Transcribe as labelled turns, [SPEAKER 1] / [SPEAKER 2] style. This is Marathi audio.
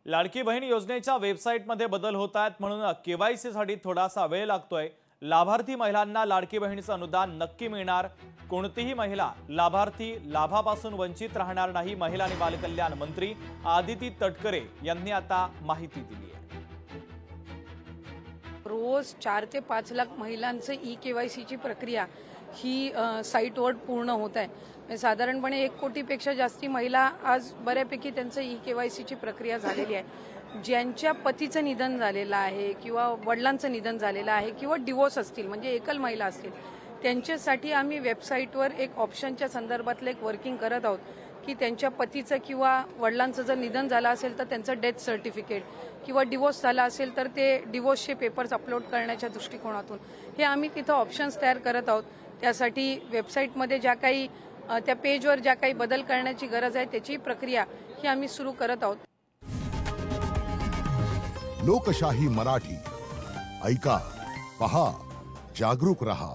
[SPEAKER 1] लाडकी बहीण योजनेच्या वेबसाईटमध्ये बदल होत आहेत म्हणून केवायसी साठी थोडासा वेळ लागतोय। लाभार्थी महिलांना लाडकी बहिणीचं अनुदान नक्की मिळणार। कोणतीही महिला लाभार्थी लाभापासून वंचित राहणार नाही। महिला आणि बालकल्याण मंत्री आदिती तटकरे यांनी आता माहिती दिली आहे।
[SPEAKER 2] रोज 4 ते 5 लाख महिलांचे ई-केवायसी ची प्रक्रिया ही साइटवर पूर्ण होत आहे। साधारणपणे 1 कोटीपेक्षा जास्ती महिला आज बऱ्यापैकी त्यांचं ई-केवायसी ची प्रक्रिया झालेली आहे। ज्यांच्या पतीचं निधन झालेलं आहे किंवा वडिलांचं निधन झालेलं आहे किंवा डिवोर्स असतील म्हणजे एकल महिला असतील त्यांच्यासाठी आम्ही वेबसाईटवर एक ऑप्शनच्या संदर्भातलं एक वर्किंग करत आहोत की त्यांच्या पतीचं किंवा वडिलांचं जर निधन झालं असेल तर त्यांचं डेथ सर्टिफिकेट किंवा डिवोर्स झाला असेल तर ते डिवोर्सचे पेपर्स अपलोड करण्याच्या दृष्टिकोनातून हे आम्ही तिथं ऑप्शन्स तयार करत आहोत। त्यासाठी वेबसाईटमध्ये ज्या काही त्या पेजवर ज्या काही बदल करण्याची गरज आहे त्याची प्रक्रिया ही आम्ही सुरू करत आहोत।
[SPEAKER 3] लोकशाही मराठी ऐका, पहा, जागरूक रहा।